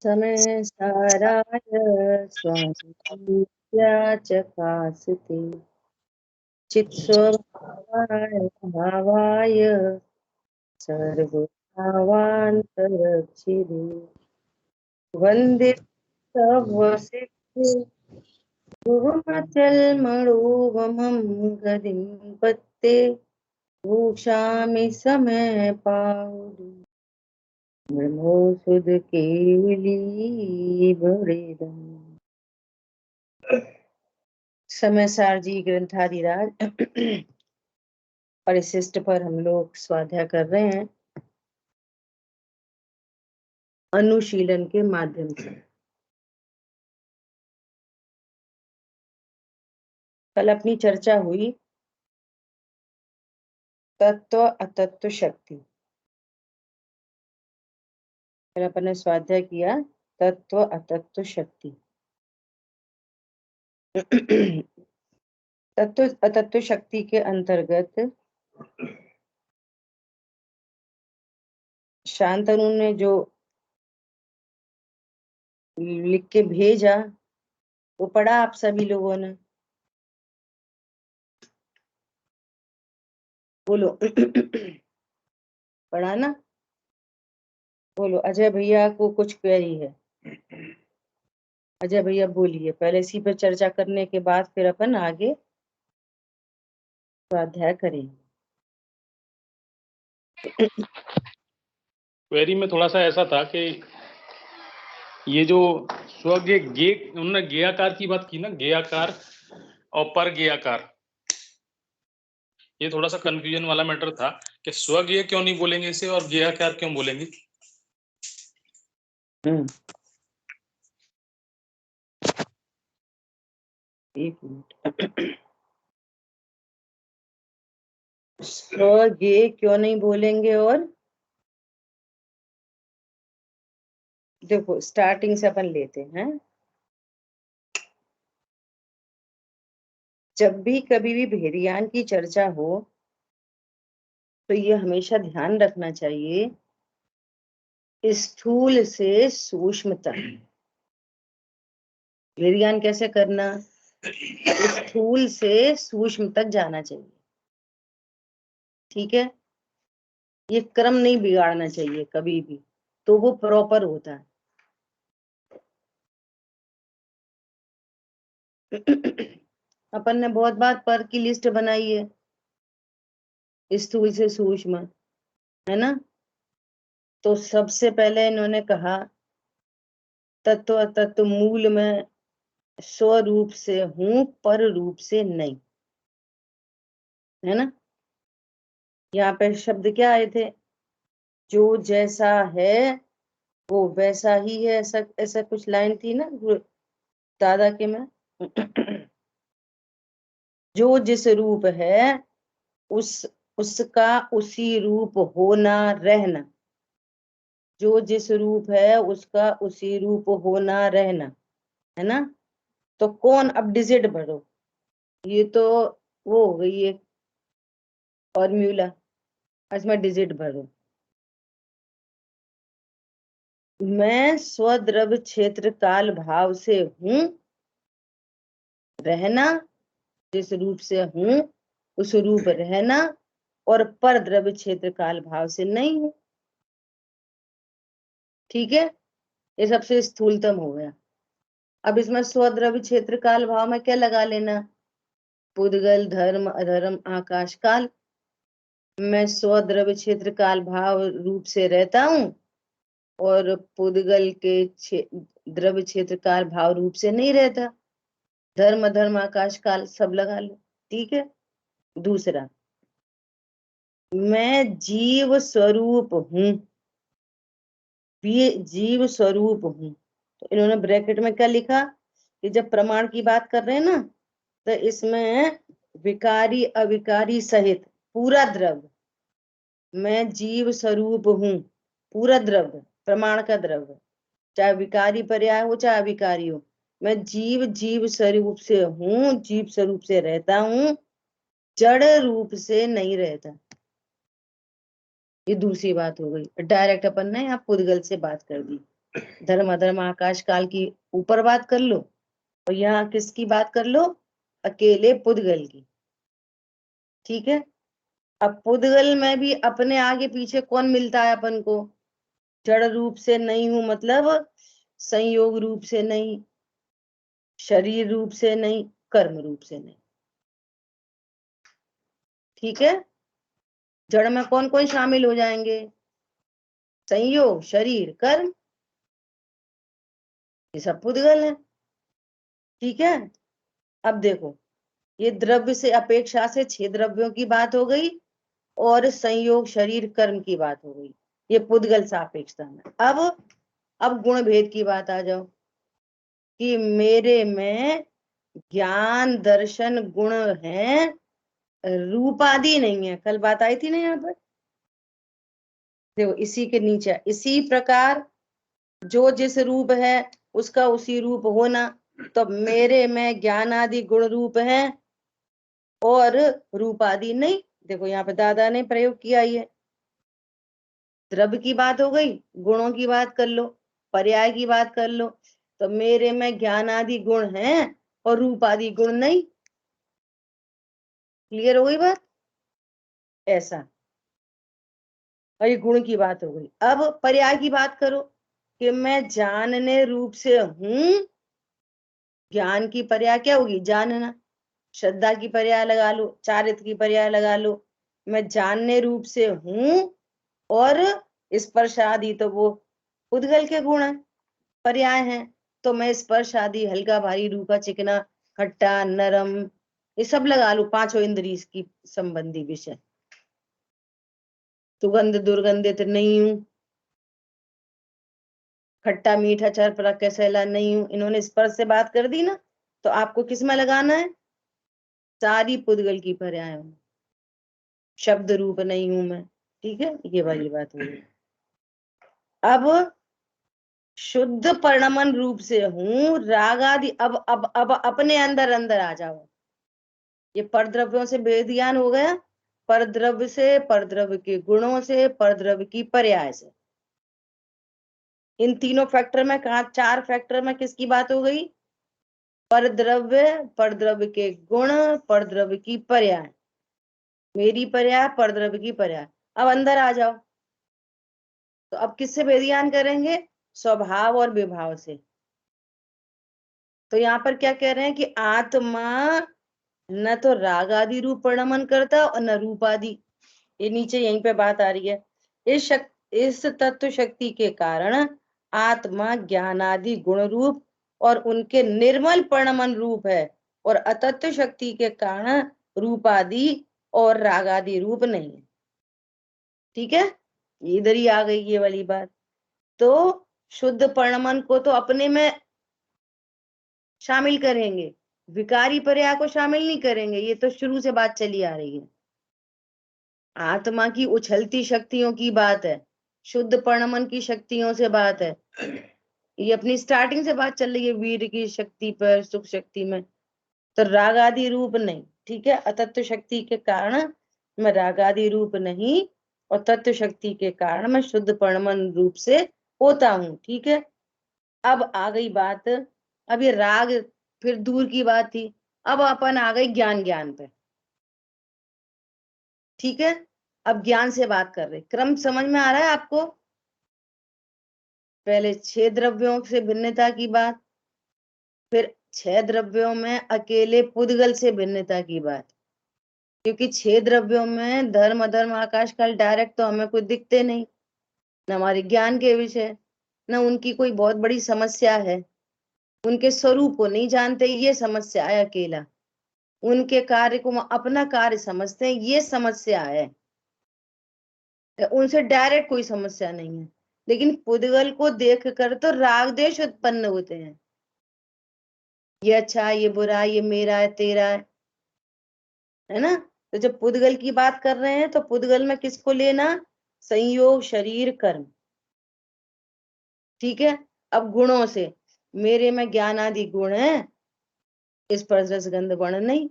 समय साराय स्वामित्या चकास्ते चित्स्वभावाय भावाय सर्वभावान्तरक्षिरे वन्दितवसिष्ठे भुवमचलमणोवमं गतिं पत्ते भूषामि समय पाहुरी ब्रह्मो सुध केली बड़ेदम। समय सारजी ग्रंथादिराज परिशिष्ट पर हम लोग स्वाध्याय कर रहे हैं अनुशीलन के माध्यम से। कल अपनी चर्चा हुई तत्व अतत्व शक्ति। फिर अपन ने स्वाध्याय किया तत्व अतत्व शक्ति। तत्व अतत्व शक्ति के अंतर्गत शांतनु ने जो लिख के भेजा वो पढ़ा आप सभी लोगों ने? बोलो पढ़ा ना? बोलो। अजय भैया को कुछ क्वेरी है? अजय भैया बोलिए। पहले इसी पर चर्चा करने के बाद फिर अपन आगे स्वाध्याय करेंगे। क्वेरी में थोड़ा सा ऐसा था कि ये जो स्वज्ञ गे उन्होंने गेयाकार की बात की ना, गेयाकार और पर गेयाकार, ये थोड़ा सा कंफ्यूजन वाला मैटर था कि स्वज्ञ क्यों नहीं बोलेंगे इसे और गेयाकार क्यों बोलेंगे। एक मिनट। स्वज्ञ क्यों नहीं बोलेंगे? और देखो स्टार्टिंग से अपन लेते हैं। जब भी कभी भी भेरियान की चर्चा हो तो ये हमेशा ध्यान रखना चाहिए स्थूल से सूक्ष्म तक। भेरियान कैसे करना? स्थूल से सूक्ष्म तक जाना चाहिए। ठीक है, ये क्रम नहीं बिगाड़ना चाहिए कभी भी, तो वो प्रॉपर होता है। अपन ने बहुत बार पर की लिस्ट बनाई है, स्थूल से सूक्ष्म, है ना? तो सबसे पहले इन्होंने कहा तत्व तत्व मूल में स्वरूप से हूं, पर रूप से नहीं, है ना? यहाँ पे शब्द क्या आए थे? जो जैसा है वो वैसा ही है, ऐसा ऐसा कुछ लाइन थी ना दादा के में। जो जिस रूप है उसका उसी रूप होना रहना। जो जिस रूप है उसका उसी रूप होना रहना, है ना? तो कौन? अब डिजिट भरो। ये तो वो हो गई एक फॉर्मूला, इसमें डिजिट भरो। मैं स्वद्रव क्षेत्र काल भाव से हूं, रहना, जिस रूप से हूं उस रूप रहना, और पर द्रव्य क्षेत्र काल भाव से नहीं हूं। ठीक है, ये सबसे स्थूलतम हो गया। अब इसमें स्वद्रव्य क्षेत्र काल भाव में क्या लगा लेना? पुद्गल, धर्म, अधर्म, आकाश, काल। मैं स्वद्रव्य क्षेत्र काल भाव रूप से रहता हूं और पुद्गल के द्रव्य क्षेत्र काल भाव रूप से नहीं रहता। धर्म, अधर्म, आकाश, काल सब लगा लो। ठीक है। दूसरा, मैं जीव स्वरूप हूं, जीव स्वरूप हूं। तो इन्होंने ब्रैकेट में क्या लिखा कि जब प्रमाण की बात कर रहे हैं ना, तो इसमें विकारी अविकारी सहित पूरा द्रव्य, मैं जीव स्वरूप हूं, पूरा द्रव्य, प्रमाण का द्रव्य, चाहे विकारी पर्याय हो चाहे अविकारी हो। मैं जीव जीव स्वरूप से हूं, जीव स्वरूप से रहता हूं, जड़ रूप से नहीं रहता। ये दूसरी बात हो गई। डायरेक्ट अपन ने यहाँ पुद्गल से बात कर दी। धर्म अधर्म आकाश काल की ऊपर बात कर लो, और यहाँ किसकी बात कर लो, अकेले पुद्गल की। ठीक है, अब पुद्गल में भी अपने आगे पीछे कौन मिलता है अपन को, जड़ रूप से नहीं हूं मतलब संयोग रूप से नहीं, शरीर रूप से नहीं, कर्म रूप से नहीं। ठीक है, जड़ में कौन कौन शामिल हो जाएंगे, संयोग शरीर कर्म, ये सब पुद्गल है। ठीक है, अब देखो, ये द्रव्य से अपेक्षा से 6 द्रव्यों की बात हो गई, और संयोग शरीर कर्म की बात हो गई, ये पुद्गल सापेक्षता में। अब गुण भेद की बात आ जाओ, कि मेरे में ज्ञान दर्शन गुण है, रूप आदि नहीं है। कल बात आई थी ना यहाँ पर, देखो इसी के नीचे, इसी प्रकार जो जिस रूप है उसका उसी रूप होना। तो मेरे में ज्ञान आदि गुण रूप है और रूप आदि नहीं। देखो यहाँ पे दादा ने प्रयोग किया, ये द्रव्य की बात हो गई, गुणों की बात कर लो, पर्याय की बात कर लो। तो मेरे में ज्ञान आदि गुण हैं और रूप आदि गुण नहीं। क्लियर हो गई बात, ऐसा। और ये गुण की बात हो गई। अब पर्याय की बात करो, कि मैं जानने रूप से हूं। ज्ञान की पर्याय क्या होगी, जानना। श्रद्धा की पर्याय लगा लो, चारित्र की पर्याय लगा लो। मैं जानने रूप से हूं, और स्पर्श आदि तो वो उद्गल के गुण है, पर्याय हैं। तो मैं स्पर्श आदि हल्का भारी रूखा चिकना खट्टा नरम, ये सब लगा लो, पांचों इंद्रिय की संबंधी विषय। सुगंध दुर्गंधित नहीं हूं, खट्टा मीठा चर पर कसैला नहीं हूं। इन्होंने स्पर्श से बात कर दी ना, तो आपको किस में लगाना है, सारी पुद्गल की पर्याय में। शब्द रूप नहीं हूं मैं। ठीक है, ये वाली बात हो गई। अब शुद्ध परिणमन रूप से हूं, राग आदि। अब अपने अंदर अंदर आ जाओ, ये परद्रव्यों से भेद ज्ञान हो गया, परद्रव्य से, परद्रव्य के गुणों से, परद्रव्य की पर्याय से। इन तीनों फैक्टर में, कहा 4 फैक्टर में किसकी बात हो गई, परद्रव्य, परद्रव्य के गुण, परद्रव्य की पर्याय, मेरी पर्याय, परद्रव्य की पर्याय। अब अंदर आ जाओ, तो अब किससे भेद ज्ञान करेंगे, स्वभाव और विभाव से। तो यहाँ पर क्या कह रहे हैं, कि आत्मा न तो राग आदि रूप परिणमन करता और न रूप आदि। ये नीचे यहीं पे बात आ रही है। इस तत्व शक्ति के कारण आत्मा ज्ञान आदि गुण रूप और उनके निर्मल परिणमन रूप है, और अतत्व शक्ति के कारण रूप आदि और राग आदि रूप नहीं है। ठीक है, इधर ही आ गई ये वाली बात। तो शुद्ध परिणमन को तो अपने में शामिल करेंगे, विकारी पर्याय को शामिल नहीं करेंगे। ये तो शुरू से बात चली आ रही है, आत्मा की उछलती शक्तियों की बात है, शुद्ध परिणमन की शक्तियों से बात है। ये अपनी स्टार्टिंग से बात चल रही है, वीर की शक्ति पर, सुख शक्ति में। तो राग आदि रूप नहीं। ठीक है, अतत्व शक्ति के कारण मैं राग आदि रूप नहीं, और तत्व शक्ति के कारण मैं शुद्ध परिणमन रूप से होता हूं। ठीक है, अब आ गई बात, अब ये राग फिर दूर की बात थी, अब अपन आ गई ज्ञान ज्ञान पे। ठीक है, अब ज्ञान से बात कर रहे, क्रम समझ में आ रहा है आपको। पहले 6 द्रव्यों से भिन्नता की बात, फिर 6 द्रव्यों में अकेले पुद्गल से भिन्नता की बात। क्योंकि 6 द्रव्यों में धर्म अधर्म आकाश काल डायरेक्ट तो हमें कुछ दिखते नहीं, न हमारे ज्ञान के विषय, न उनकी कोई बहुत बड़ी समस्या है, उनके स्वरूप को नहीं जानते, ये समस्या है अकेला। उनके कार्य को अपना कार्य समझते हैं, ये समस्या है। उनसे डायरेक्ट कोई समस्या नहीं है, लेकिन पुद्गल को देख कर तो राग देश उत्पन्न होते हैं, ये अच्छा ये बुरा, ये मेरा है तेरा है ना। तो जब पुद्गल की बात कर रहे हैं, तो पुद्गल में किसको लेना, संयोग शरीर कर्म। ठीक है, अब गुणों से, मेरे में ज्ञान आदि गुण है, इस पर रसगंध वर्ण नहीं,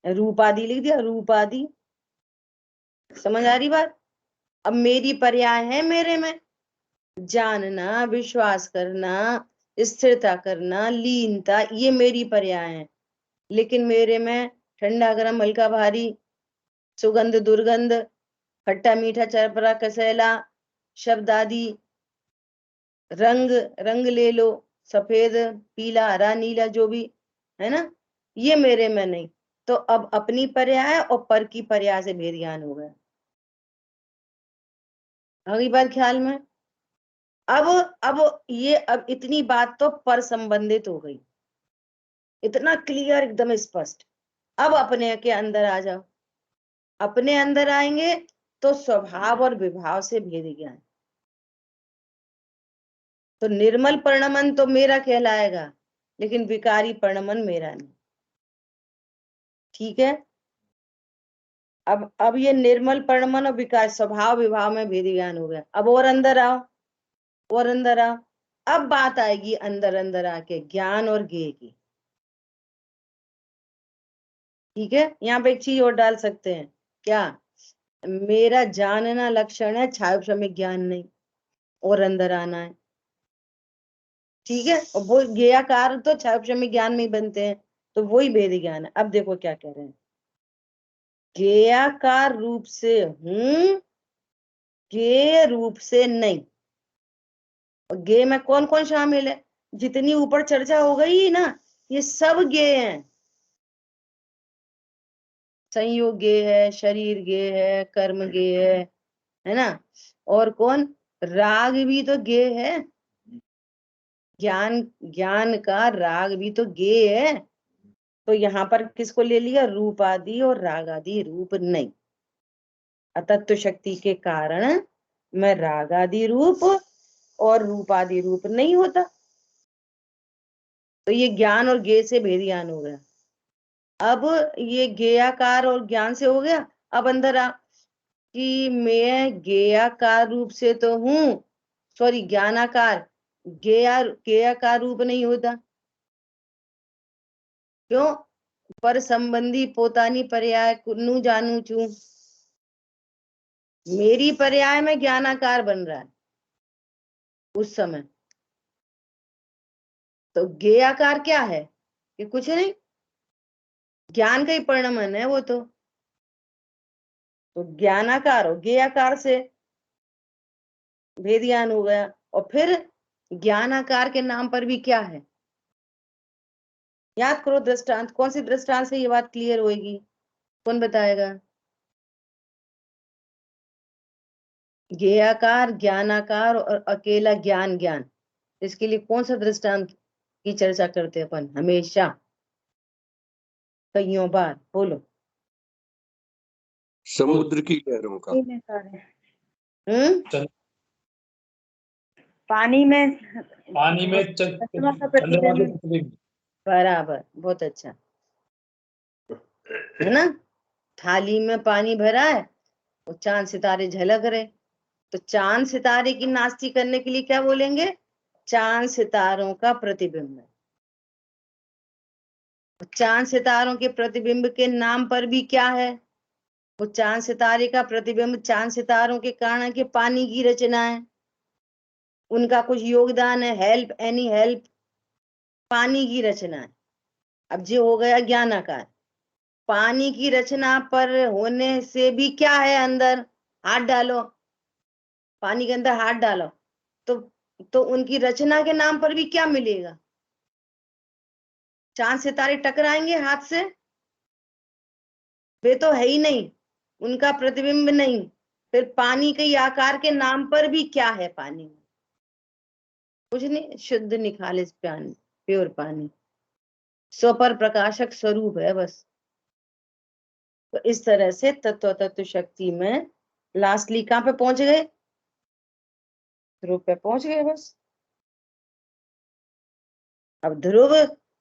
रूप आदि लिख दिया, रूप आदि। समझ आ रही बात। अब मेरी पर्याय है मेरे में, जानना, विश्वास करना, स्थिरता करना, लीनता, ये मेरी पर्याय है। लेकिन मेरे में ठंडा गरम हल्का भारी, सुगंध दुर्गंध, खट्टा मीठा चरपरा कसैला, शब्द आदि, रंग रंग ले लो, सफेद पीला हरा नीला जो भी है ना, ये मेरे में नहीं। तो अब अपनी पर्याय और पर की पर्याय से भेद ज्ञान हो गया। अगली बात ख्याल में। अब ये अब इतनी बात तो पर संबंधित हो गई, इतना क्लियर एकदम स्पष्ट। अब अपने के अंदर आ जाओ। अपने अंदर आएंगे तो स्वभाव और विभाव से भेद ज्ञान। तो निर्मल परिणमन तो मेरा कहलाएगा, लेकिन विकारी परिणमन मेरा नहीं। ठीक है। अब ये निर्मल परिणमन और विकार स्वभाव विभाव में भेद ज्ञान हो गया। अब और अंदर आओ, और अंदर आओ। अब बात आएगी अंदर अंदर आके ज्ञान और ज्ञेय की। ठीक है। यहाँ पे एक चीज और डाल सकते हैं क्या, मेरा जानना लक्षण है, छायोपशमिक ज्ञान नहीं, और अंदर आना है। ठीक है। और वो ज्ञेयाकार तो छायोपशमिक ज्ञान में ही बनते हैं, तो वही भेद ज्ञान है। अब देखो क्या कह रहे हैं, ज्ञेयाकार रूप से हूं, ज्ञेय रूप से नहीं। और ज्ञेय में कौन कौन शामिल है, जितनी ऊपर चर्चा हो गई ना, ये सब ज्ञेय हैं। संयोग ज्ञेय है, शरीर ज्ञेय है, कर्म ज्ञेय है ना। और कौन, राग भी तो ज्ञेय है। ज्ञान ज्ञान का राग भी तो ज्ञेय है। तो यहाँ पर किसको ले लिया, रूप आदि और राग आदि रूप नहीं। अतत्व शक्ति के कारण मैं राग आदि रूप और रूप आदि रूप नहीं होता। तो ये ज्ञान और ज्ञेय से भेद ज्ञान हो गया। अब ये ज्ञेयाकार और ज्ञान से हो गया। अब अंदर आ कि मैं ज्ञेयाकार रूप से तो हूं, सॉरी ज्ञानाकार, ज्ञेयाकार रूप नहीं होता। क्यों, पर संबंधी पोतानी पर्याय नु जानू चू, मेरी पर्याय में ज्ञानाकार बन रहा है उस समय। तो ज्ञेयाकार क्या है, ये कुछ नहीं, ज्ञान का ही परिणमन है वो तो ज्ञानाकार और ज्ञेयाकार से भेद ज्ञान हो गया। और फिर ज्ञानाकार के नाम पर भी क्या है, याद करो दृष्टांत, कौन सी दृष्टांत से ये बात क्लियर होगी, कौन बताएगा। ज्ञेयाकार, ज्ञानाकार और अकेला ज्ञान ज्ञान, इसके लिए कौन सा दृष्टांत की चर्चा करते हैं अपन हमेशा, कईयों बार, बोलो। समुद्र की लहरों का। पानी में चंद्रमा का प्रतिबिंब। बराबर, बहुत अच्छा है ना। थाली में पानी भरा है और चांद सितारे झलक रहे, तो चांद सितारे की नास्ती करने के लिए क्या बोलेंगे, चांद सितारों का प्रतिबिंब है। चांद सितारों के प्रतिबिंब के नाम पर भी क्या है, वो चांद सितारे का प्रतिबिंब चांद सितारों के कारण के पानी की रचना है, उनका कुछ योगदान है, हेल्प, एनी हेल्प, पानी की रचना है। अब जो हो गया ज्ञानाकार, पानी की रचना पर होने से भी क्या है, अंदर हाथ डालो, पानी के अंदर हाथ डालो तो उनकी रचना के नाम पर भी क्या मिलेगा, चांद सितारे टकराएंगे हाथ से, वे तो है ही नहीं, उनका प्रतिबिंब नहीं। फिर पानी के आकार के नाम पर भी क्या है, पानी में कुछ नहीं, शुद्ध निखालिस पानी, प्योर पानी, स्वपर प्रकाशक स्वरूप है बस। तो इस तरह से तत्व शक्ति में लास्टली कहां पे पहुंच गए, ध्रुव पे पहुंच गए बस। अब ध्रुव,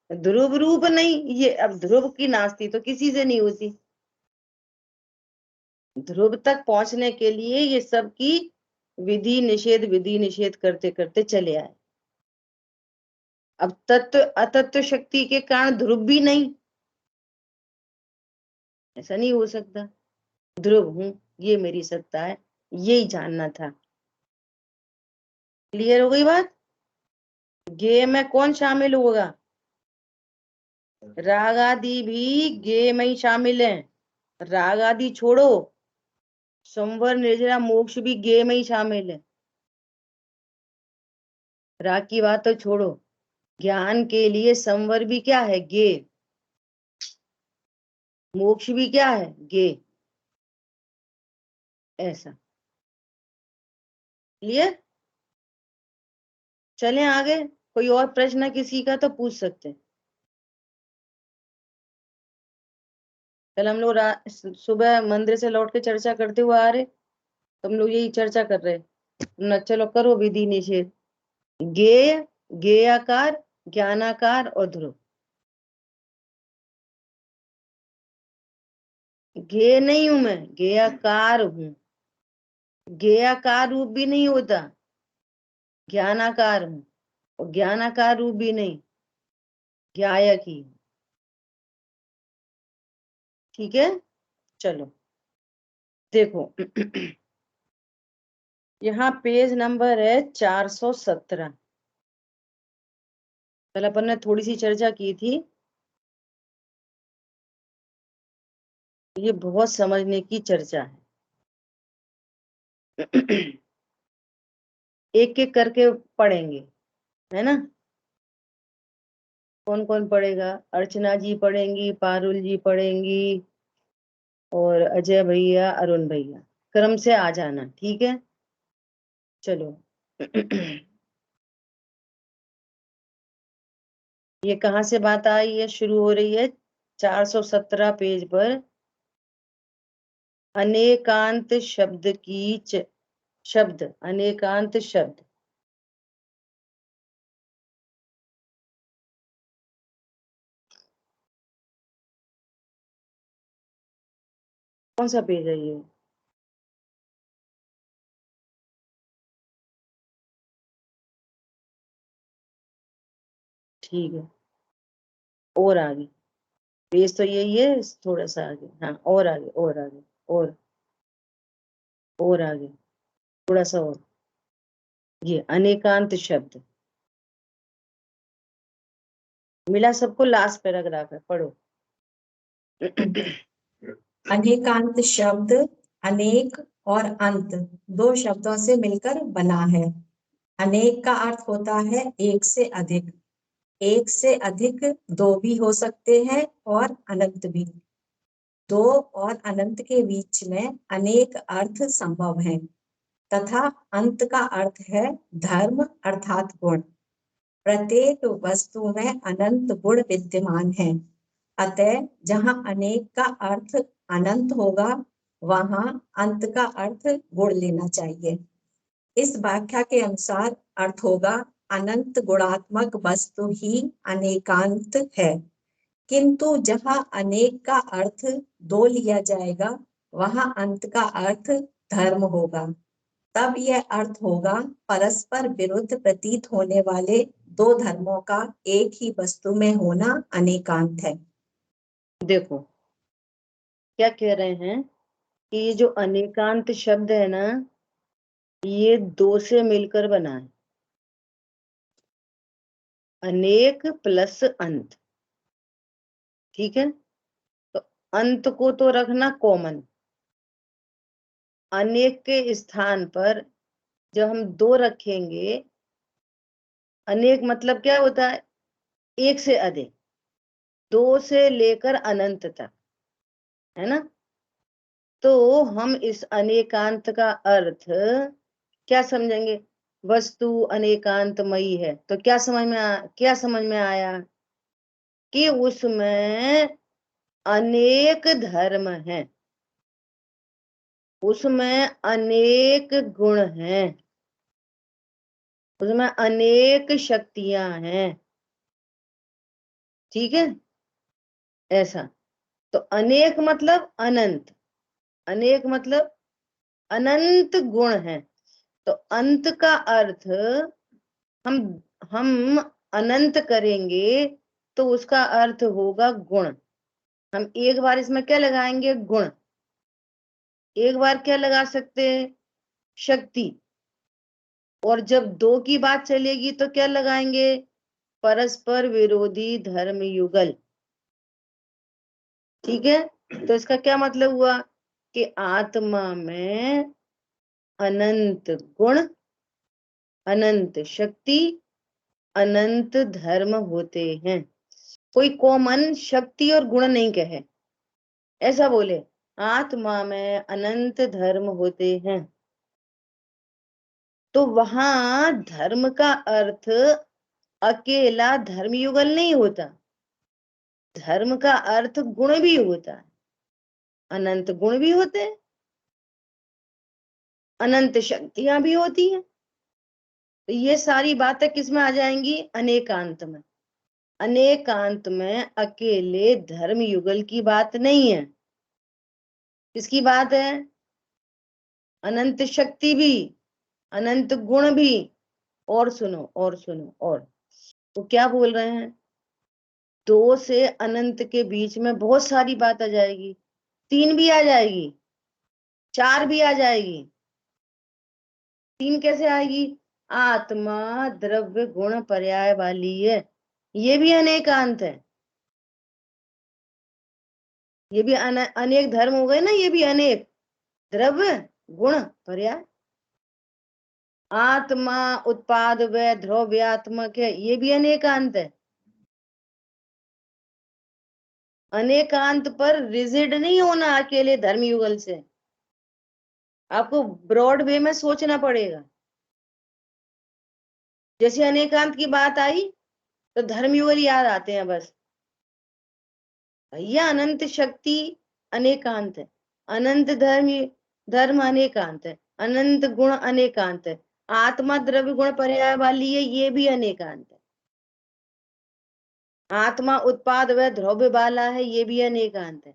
ध्रुव रूप नहीं ये, अब ध्रुव की नास्ती तो किसी से नहीं होती। ध्रुव तक पहुंचने के लिए ये सब की विधि निषेध करते करते चले आए। अब तत्व अतत्व शक्ति के कारण ध्रुव भी नहीं, ऐसा नहीं हो सकता। ध्रुव हूं, ये मेरी सत्ता है, यही जानना था। क्लियर हो गई बात? गे में कौन शामिल होगा? राग आदि भी गे में ही शामिल है। राग आदि छोड़ो, संवर निर्जरा मोक्ष भी गे में ही शामिल है। राग की बात तो छोड़ो, ज्ञान के लिए संवर भी क्या है? गे। मोक्ष भी क्या है? गे। ऐसा। क्लियर? चलें आगे। कोई और प्रश्न किसी का तो पूछ सकते हैं। कल हम लोग सुबह मंदिर से लौट के चर्चा करते हुए आ रहे, तो हम लोग यही चर्चा कर रहे न। चलो करो विधि निषेध। गेय, गेयाकार, ज्ञानाकार और ध्रुव। गे नहीं हूं मैं, गेयाकार हूं। गेयाकार रूप भी नहीं होता, ज्ञानाकार हूं। और ज्ञानाकार रूप भी नहीं, ज्ञायक ही। ठीक है, चलो देखो। यहाँ पेज नंबर है 417। कल अपन ने थोड़ी सी चर्चा की थी। ये बहुत समझने की चर्चा है। एक एक करके पढ़ेंगे, है ना? कौन कौन पढ़ेगा? अर्चना जी पढ़ेंगी, पारुल जी पढ़ेंगी, और अजय भैया, अरुण भैया। क्रम से आ जाना, ठीक है? चलो। ये कहाँ से बात आई है? शुरू हो रही है 417 पेज पर। अनेकांत शब्द की शब्द, अनेकांत शब्द। कौन सा पेज है ये? ठीक है, और आगे। पेज तो यही है, थोड़ा सा आगे। हाँ, और आगे, और आगे, और आगे, थोड़ा सा और। ये अनेकांत शब्द मिला सबको। लास्ट पैराग्राफ है, पढ़ो। अनेकांत शब्द अनेक और अंत दो शब्दों से मिलकर बना है। अनेक का अर्थ होता है एक से अधिक। एक से अधिक दो भी हो सकते हैं और अनंत भी। दो और अनंत के बीच में अनेक अर्थ संभव हैं। तथा अंत का अर्थ है धर्म अर्थात गुण। प्रत्येक वस्तु में अनंत गुण विद्यमान है। अतः जहाँ अनेक का अर्थ अनंत होगा, वहाँ अंत का अर्थ गुण लेना चाहिए। इस व्याख्या के अनुसार अर्थ होगा अनंत गुणात्मक वस्तु ही अनेकांत है। किंतु जहाँ अनेक का अर्थ दो लिया जाएगा, वहाँ अंत का अर्थ धर्म होगा। तब यह अर्थ होगा परस्पर विरुद्ध प्रतीत होने वाले दो धर्मों का एक ही वस्तु में होना अनेकांत है। देखो क्या कह रहे हैं कि ये जो अनेकांत शब्द है ना, ये दो से मिलकर बना है। अनेक प्लस अंत। ठीक है, तो अंत को तो रखना कॉमन। अनेक के स्थान पर जब हम दो रखेंगे, अनेक मतलब क्या होता है? एक से अधिक, दो से लेकर अनंत तक, है ना? तो हम इस अनेकांत का अर्थ क्या समझेंगे? वस्तु अनेकांतमयी है, तो क्या समझ में आया? कि उसमें अनेक धर्म हैं, उसमें अनेक गुण हैं, उसमें अनेक शक्तियां हैं। ठीक है, ऐसा। तो अनेक मतलब अनंत, अनेक मतलब अनंत गुण है। तो अंत का अर्थ हम हम अनंत करेंगे तो उसका अर्थ होगा गुण। हम एक बार इसमें क्या लगाएंगे? गुण। एक बार क्या लगा सकते हैं? शक्ति। और जब दो की बात चलेगी तो क्या लगाएंगे? परस्पर विरोधी धर्म युगल। ठीक है, तो इसका क्या मतलब हुआ कि आत्मा में अनंत गुण, अनंत शक्ति, अनंत धर्म होते हैं। कोई कॉमन शक्ति और गुण नहीं कहे, ऐसा बोले, आत्मा में अनंत धर्म होते हैं। तो वहां धर्म का अर्थ अकेला धर्म युगल नहीं होता, धर्म का अर्थ गुण भी होता है, अनंत गुण भी होते हैं, अनंत शक्तियां भी होती हैं। तो ये सारी बातें किसमें आ जाएंगी? अनेकांत में। अनेकांत में अकेले धर्म युगल की बात नहीं है। किसकी बात है? अनंत शक्ति भी, अनंत गुण भी। और सुनो, और सुनो, और तो क्या बोल रहे हैं? दो से अनंत के बीच में बहुत सारी बात आ जाएगी, तीन भी आ जाएगी, चार भी आ जाएगी। तीन कैसे आएगी? आत्मा द्रव्य गुण पर्याय वाली है, ये भी अनेकांत है। ये भी अनेक धर्म हो गए ना, ये भी अनेक द्रव्य गुण पर्याय। आत्मा उत्पाद व द्रव्यात्मक है, ये भी अनेकांत है। अनेकांत पर रिजिड नहीं होना अकेले धर्म युगल से, आपको ब्रॉड वे में सोचना पड़ेगा। जैसे अनेकांत की बात आई तो धर्म युगल याद आते हैं बस। भैया अनंत शक्ति अनेकांत है, अनंत धर्म अनेकांत है, अनंत गुण अनेकांत है, आत्मा द्रव्य गुण पर्याय वाली है, ये भी अनेकांत है। आत्मा उत्पाद व द्रव्य वाला है, ये भी अनेकांत है।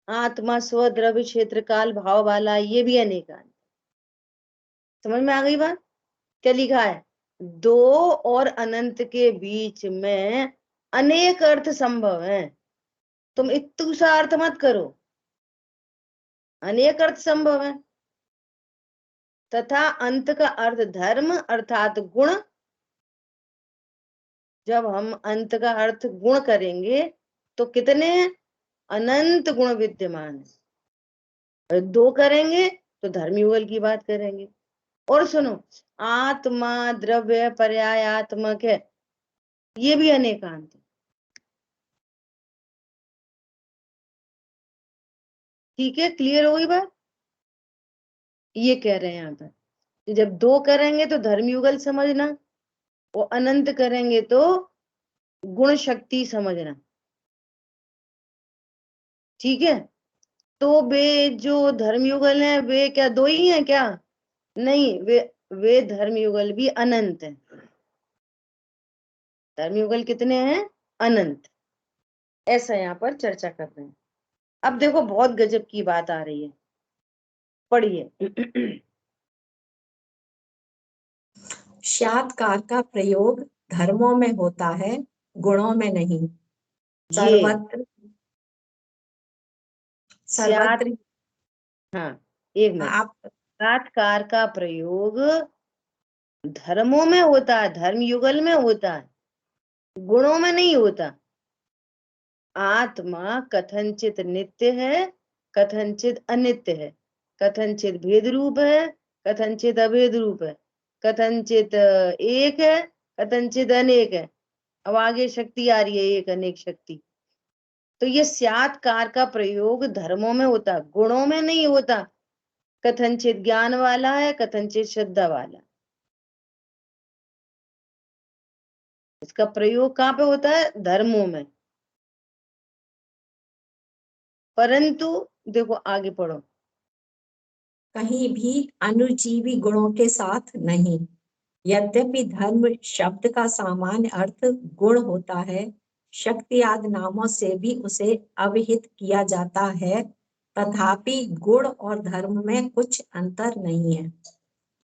आत्मा स्व द्रव्य क्षेत्र काल भाव वाला है, ये भी अनेकांत। समझ में आ गई बात? क्या लिखा है? दो और अनंत के बीच में अनेक अर्थ संभव है। तुम इतू सा अर्थ मत करो, अनेक अर्थ संभव है। तथा अंत का अर्थ धर्म अर्थात गुण। जब हम अंत का अर्थ गुण करेंगे तो कितने हैं? अनंत गुण विद्यमान है। दो करेंगे तो धर्म युगल की बात करेंगे। और सुनो, आत्मा द्रव्य पर्यायात्मक है, ये भी अनेकांत है। ठीक है, क्लियर हो गई बात? ये कह रहे हैं यहाँ पर, जब दो करेंगे तो धर्म युगल समझना, और अनंत करेंगे तो गुण शक्ति समझना। ठीक है, तो वे जो धर्म युगल हैं वे क्या दो ही हैं क्या? नहीं, वे धर्म युगल भी अनंत हैं। धर्म युगल कितने हैं? अनंत। ऐसा यहाँ पर चर्चा कर रहे हैं। अब देखो बहुत गजब की बात आ रही है, पढ़िए। सात्कार का प्रयोग धर्मों में होता है, गुणों में नहीं। ये सर्वत्र सात, सर्वत्र हाँ एक मिनट, आप सात्कार का प्रयोग धर्मों में होता है, धर्म युगल में होता है, गुणों में नहीं होता। आत्मा कथनचित नित्य है, कथनचित अनित्य है, कथनचित भेद रूप है, कथनचित अभेद रूप है, कथनचित एक है, कथनचित अनेक है। अब आगे शक्ति आ रही है, एक अनेक शक्ति। तो ये सात्कार का प्रयोग धर्मों में होता, गुणों में नहीं होता। कथनचित ज्ञान वाला है, कथनचित श्रद्धा वाला। इसका प्रयोग कहाँ पे होता है? धर्मों में। परंतु देखो आगे पढ़ो, कहीं भी अनुजीवी गुणों के साथ नहीं। यद्यपि धर्म शब्द का सामान्य अर्थ गुण होता है, शक्ति आदि नामों से भी उसे अभिहित किया जाता है, तथापि गुण और धर्म में कुछ अंतर नहीं है।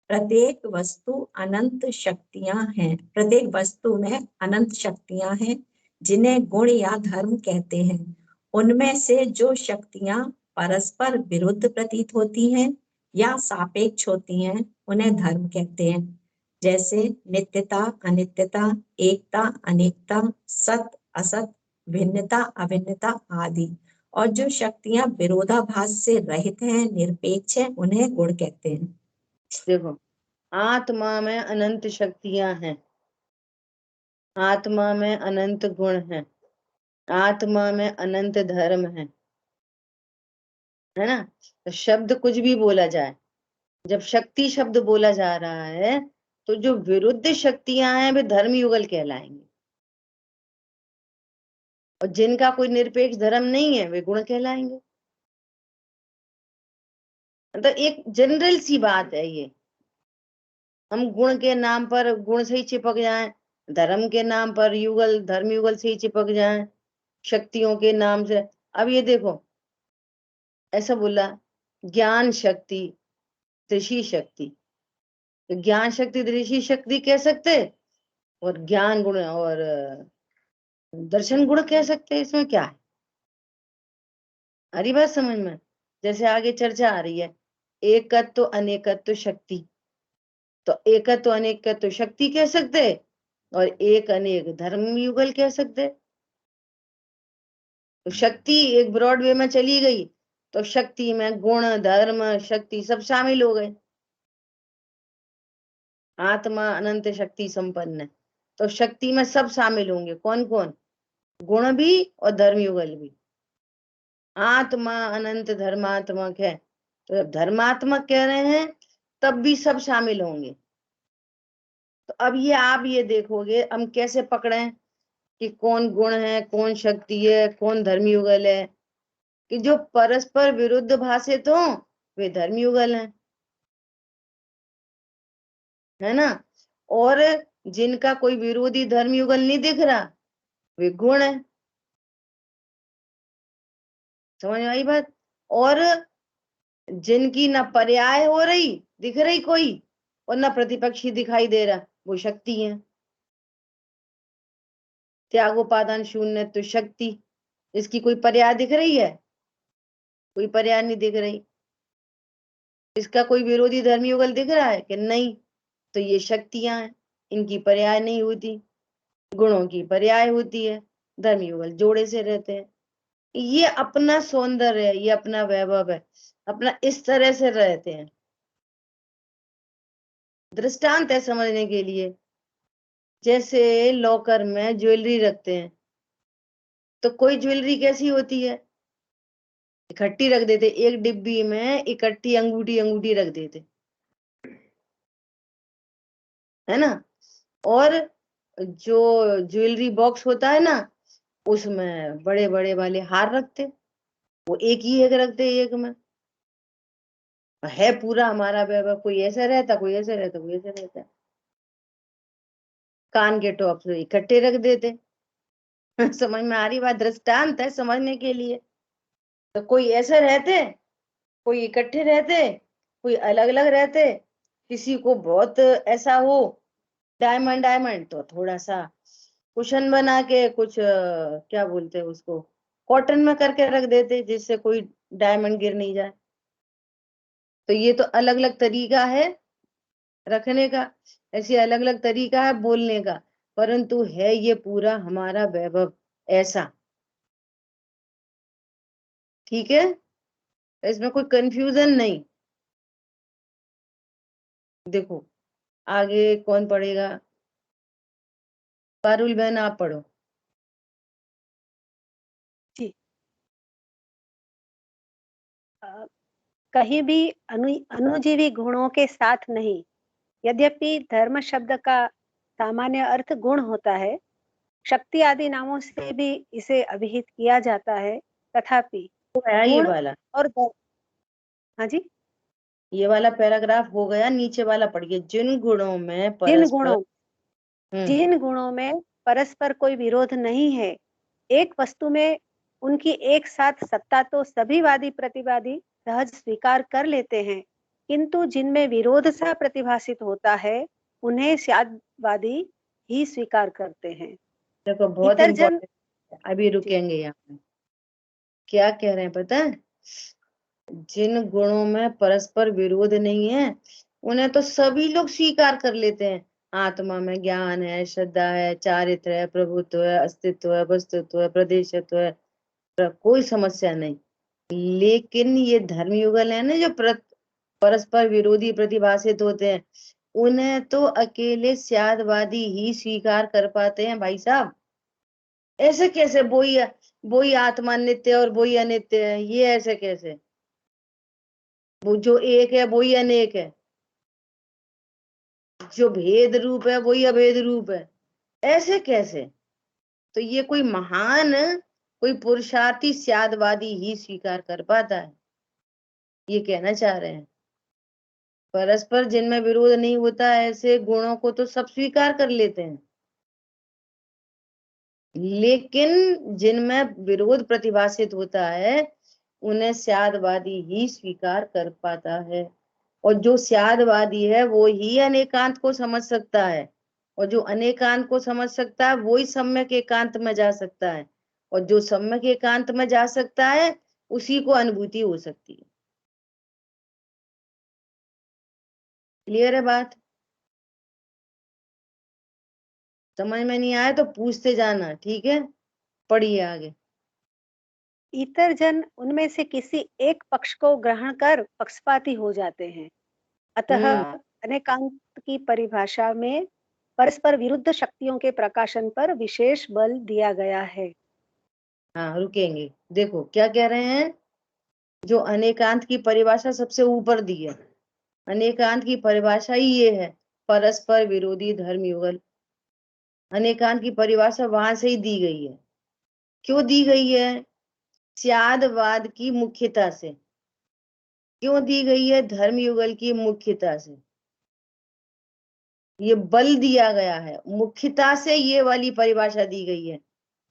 प्रत्येक वस्तु अनंत शक्तियां हैं, प्रत्येक वस्तु में अनंत शक्तियां हैं जिन्हें गुण या धर्म कहते हैं। उनमें से जो शक्तियां परस्पर विरुद्ध प्रतीत होती हैं या सापेक्ष होती हैं, उन्हें धर्म कहते हैं। जैसे नित्यता, अनित्यता, एकता, अनेकता, सत, असत, भिन्नता, अभिन्नता आदि। और जो शक्तियां विरोधाभास से रहित हैं, निरपेक्ष हैं, उन्हें गुण कहते हैं। देखो, आत्मा में अनंत शक्तियां हैं, आत्मा में अनंत गुण हैं, आत्मा में अनंत धर्म है ना। तो शब्द कुछ भी बोला जाए, जब शक्ति शब्द बोला जा रहा है तो जो विरुद्ध शक्तियां हैं वे धर्म युगल कहलाएंगे, और जिनका कोई निरपेक्ष धर्म नहीं है वे गुण कहलाएंगे। मतलब एक जनरल सी बात है ये। हम गुण के नाम पर गुण से ही चिपक जाएं, धर्म के नाम पर युगल धर्म युगल से ही चिपक जाएं, शक्तियों के नाम से। अब ये देखो, ऐसा बोला ज्ञान शक्ति, दृष्टि शक्ति। तो ज्ञान शक्ति दृष्टि शक्ति कह सकते, और ज्ञान गुण और दर्शन गुण कह सकते हैं। इसमें क्या है, हरी बात समझ में। जैसे आगे चर्चा आ रही है, एकत्व अनेकत्व शक्ति, तो एकत्व अनेकत्व शक्ति कह सकते, और एक अनेक धर्म युगल कह सकते। तो शक्ति एक ब्रॉड वे में चली गई, तो शक्ति में गुण धर्म शक्ति सब शामिल हो गए। आत्मा अनंत शक्ति संपन्न है, तो शक्ति में सब शामिल होंगे। कौन कौन? गुण भी और धर्म युगल भी। आत्मा अनंत धर्मात्मक है, तो जब धर्मात्मक कह रहे हैं तब भी सब शामिल होंगे। तो अब ये आप ये देखोगे हम कैसे पकड़े कि कौन गुण है, कौन शक्ति है, कौन धर्म युगल है। कि जो परस्पर विरुद्ध भाषित हो वे धर्म युगल हैं, है ना। और जिनका कोई विरोधी धर्म युगल नहीं दिख रहा वे गुण है। समझ में आई बात। और जिनकी ना पर्याय हो रही दिख रही कोई, और ना प्रतिपक्षी दिखाई दे रहा, वो शक्ति है। त्यागोपादान शून्य तो शक्ति, इसकी कोई पर्याय दिख रही है? कोई पर्याय नहीं दिख रही। इसका कोई विरोधी धर्म युगल दिख रहा है कि नहीं? तो ये शक्तियां हैं, इनकी पर्याय नहीं होती। गुणों की पर्याय होती है, धर्म युगल जोड़े से रहते हैं। ये अपना सौंदर्य है, ये अपना वैभव है, अपना इस तरह से रहते हैं। दृष्टांत है समझने के लिए, जैसे लॉकर में ज्वेलरी रखते हैं, तो कोई ज्वेलरी कैसी होती है? इकट्ठी रख देते, एक डिब्बी में इकट्ठी अंगूठी अंगूठी रख देते, है ना। और जो ज्वेलरी बॉक्स होता है ना, उसमें बड़े बड़े वाले हार रखते, वो एक ही एक रखते, एक में है पूरा हमारा वैभव। कोई ऐसा रहता, कोई ऐसा रहता, कोई ऐसा रहता। कान के टॉप से इकट्ठे रख देते। समझ में आ रही बात? दृष्टांत है समझने के लिए। तो कोई ऐसे रहते, कोई इकट्ठे रहते, कोई अलग अलग रहते। किसी को बहुत ऐसा हो डायमंड डायमंड, तो थोड़ा सा कुशन बना के कुछ क्या बोलते हैं उसको, कॉटन में करके रख देते, जिससे कोई डायमंड गिर नहीं जाए। तो ये तो अलग अलग तरीका है रखने का, ऐसे अलग अलग तरीका है बोलने का, परंतु है ये पूरा हमारा वैभव ऐसा। ठीक है, इसमें कोई कंफ्यूजन नहीं। देखो आगे कौन पढ़ेगा? पारुल बहन आप पढ़ो। जी। कहीं भी अनुजीवी गुणों के साथ नहीं। यद्यपि धर्म शब्द का सामान्य अर्थ गुण होता है, शक्ति आदि नामों से भी इसे अभिहित किया जाता है, तथापि तो है ये गुण वाला, और हाँ जी, ये वाला पैराग्राफ हो गया, नीचे वाला पढ़िए। जिन गुणों में जिन परस्पर गुणों जिन गुणों में परस्पर कोई विरोध नहीं है, एक वस्तु में उनकी एक साथ सत्ता तो सभी वादी प्रतिवादी सहज स्वीकार कर लेते हैं, किंतु जिनमें विरोध सा प्रतिभासित होता है उन्हें शादवादी ही स्वीकार करते हैं। देखो बहुत इतर जन इम्पोर्टेंट, अभी रुकेंगे यहाँ पे। क्या कह रहे हैं पता है? जिन गुणों में परस्पर विरोध नहीं है उन्हें तो सभी लोग स्वीकार कर लेते हैं। आत्मा में ज्ञान है, श्रद्धा है, चारित्र है, प्रभुत्व है, अस्तित्व है, वस्तुत्व है, प्रदेशत्व है, कोई समस्या नहीं। लेकिन ये धर्म युगल है ना, जो परस्पर विरोधी प्रतिभाषित होते हैं, उन्हें तो अकेले स्यादवादी ही स्वीकार कर पाते हैं भाई साहब। ऐसे कैसे? वही आत्मा नित्य और वही अनित्य है, ये ऐसे कैसे? वो जो एक है वही अनेक है, जो भेद रूप है वही अभेद रूप है, ऐसे कैसे? तो ये कोई महान, कोई पुरुषार्थी स्यादवादी ही स्वीकार कर पाता है, ये कहना चाह रहे हैं। परस्पर जिनमें विरोध नहीं होता, ऐसे गुणों को तो सब स्वीकार कर लेते हैं, लेकिन जिनमें विरोध प्रतिभाषित होता है, उन्हें स्यादवादी ही स्वीकार कर पाता है। और जो स्यादवादी है वो ही अनेकांत को समझ सकता है, और जो अनेकांत को समझ सकता है वही सम्यक एकांत में जा सकता है, और जो सम्यक एकांत में जा सकता है उसी को अनुभूति हो सकती है। क्लियर है बात? समझ में नहीं आया तो पूछते जाना, ठीक है? पढ़िए आगे। इतर जन उनमें से किसी एक पक्ष को ग्रहण कर पक्षपाती हो जाते हैं। अतः अनेकांत की परिभाषा में परस्पर विरुद्ध शक्तियों के प्रकाशन पर विशेष बल दिया गया है। हाँ, रुकेंगे। देखो क्या कह रहे हैं, जो अनेकांत की परिभाषा सबसे ऊपर दी है, अनेकांत की परिभाषा ही ये है, परस्पर विरोधी धर्म युगल। अनेकांत की परिभाषा वहां से ही दी गई है। क्यों दी गई है? स्यादवाद की मुख्यता से। क्यों दी गई है? धर्म युगल की मुख्यता से। ये बल दिया गया है, मुख्यता से ये वाली परिभाषा दी गई है।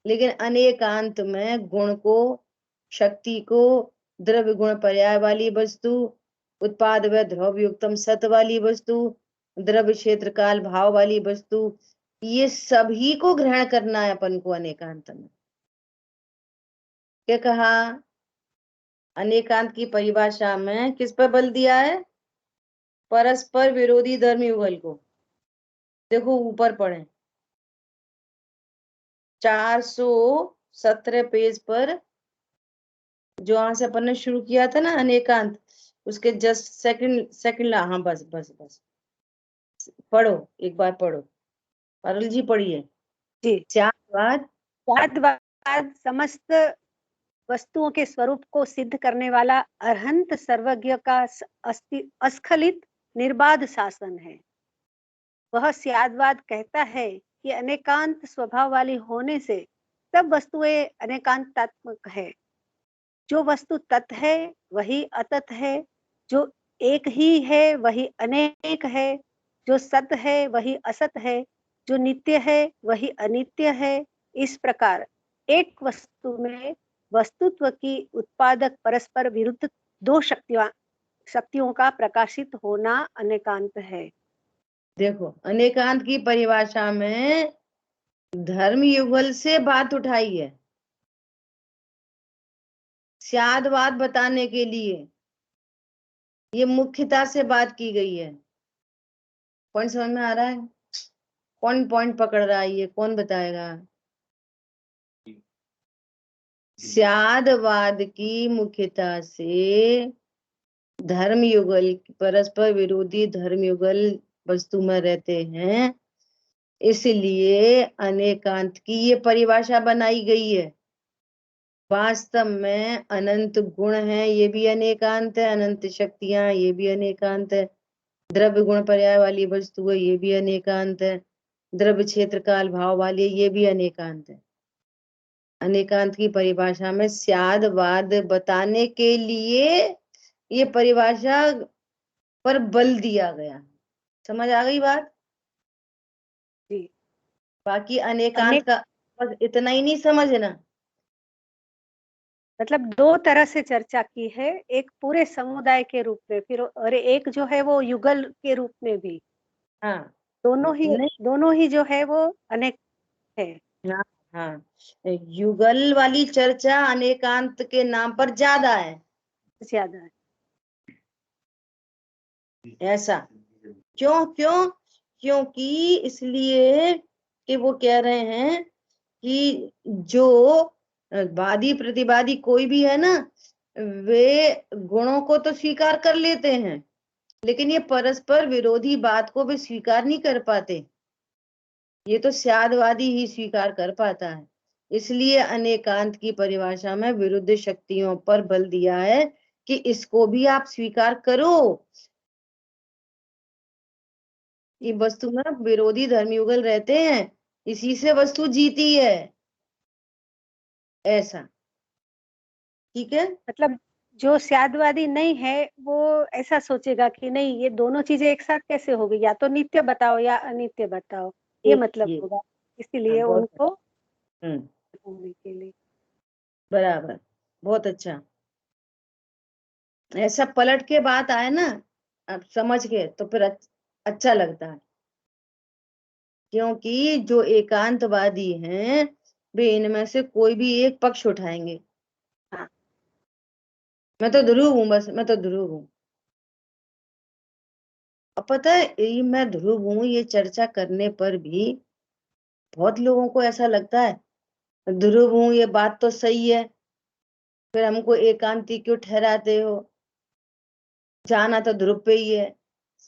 लेकिन अनेकांत में गुण को, शक्ति को, द्रव्य गुण पर्याय वाली वस्तु, उत्पाद व द्रव्य युक्तम सत वाली वस्तु, द्रव्य क्षेत्र काल भाव वाली वस्तु, ये सभी को ग्रहण करना है अपन को अनेकांत में। क्या कहा? अनेकांत की परिभाषा में किस पर बल दिया है? परस्पर विरोधी धर्म युगल को। देखो ऊपर पढ़े, 417 पेज पर, जो यहाँ से अपन ने शुरू किया था ना अनेकांत, उसके जस्ट सेकंड हाँ, बस बस बस पढ़ो, एक बार पढ़ो। अरुल जी पढ़िए। जी। स्यादवाद समस्त वस्तुओं के स्वरूप को सिद्ध करने वाला अरहंत सर्वज्ञ का अस्खलित निर्बाध शासन है। वह स्यादवाद कहता है कि अनेकांत स्वभाव वाली होने से सब वस्तुएं अनेकांतात्मक है। जो वस्तु तत् है वही अतत है, जो एक ही है वही अनेक है, जो सत है वही असत है, जो नित्य है वही अनित्य है। इस प्रकार एक वस्तु में वस्तुत्व की उत्पादक परस्पर विरुद्ध दो शक्तियों का प्रकाशित होना अनेकांत है। देखो अनेकांत की परिभाषा में धर्म युगल से बात उठाई है, स्यादवाद बताने के लिए ये मुख्यता से बात की गई है। पॉइंट समझ में आ रहा है? कौन पॉइंट पकड़ रहा है? ये कौन बताएगा? स्यादवाद की मुख्यता से धर्म युगल, परस्पर विरोधी धर्म युगल वस्तु में रहते हैं, इसलिए अनेकांत की ये परिभाषा बनाई गई है। वास्तव में अनंत गुण है, ये भी अनेकांत है, अनंत शक्तियां, ये भी अनेकांत है, द्रव्य गुण पर्याय वाली वस्तु है, ये भी अनेकांत है, द्रव्य क्षेत्र काल भाव वाली, ये भी अनेकांत है। अनेकांत की परिभाषा में स्यादवाद बताने के लिए ये परिभाषा पर बल दिया गया। समझ आ गई बात? जी। बाकी अनेकांत का बस इतना ही नहीं समझना, मतलब दो तरह से चर्चा की है, एक पूरे समुदाय के रूप में, फिर और एक जो है वो युगल के रूप में भी। हाँ दोनों ही जो है वो अनेक है। हाँ हाँ, युगल वाली चर्चा अनेकांत के नाम पर ज्यादा है, ज्यादा है। ऐसा। क्यों क्यों? क्योंकि इसलिए कि वो कह रहे हैं कि जो वादी प्रतिवादी कोई भी है ना, वे गुणों को तो स्वीकार कर लेते हैं, लेकिन ये परस्पर विरोधी बात को भी स्वीकार नहीं कर पाते। ये तो स्यादवादी ही स्वीकार कर पाता है। इसलिए अनेकांत की परिभाषा में विरुद्ध शक्तियों पर बल दिया है कि इसको भी आप स्वीकार करो। ये वस्तु में विरोधी धर्मयुगल रहते हैं, इसी से वस्तु जीती है, ऐसा। ठीक है। मतलब जो स्यादवादी नहीं है वो ऐसा सोचेगा कि नहीं ये दोनों चीजें एक साथ कैसे होगी, या तो नित्य बताओ या अनित्य बताओ, ये मतलब ये होगा, हाँ, इसीलिए बहुत उनको हम्म होने के लिए। बराबर, बहुत अच्छा। ऐसा पलट के बात आए ना, अब समझ के, तो फिर अच्छा लगता है। क्योंकि जो एकांतवादी हैं, वे इनमें से कोई भी एक पक्ष उठाएंगे। हाँ। मैं तो ध्रुव हूं, बस मैं तो ध्रुव हूं। अब पता है, ये मैं ध्रुव हूं ये चर्चा करने पर भी बहुत लोगों को ऐसा लगता है, ध्रुव हूं ये बात तो सही है, फिर हमको एकांती क्यों ठहराते हो, जाना तो ध्रुव पे ही है।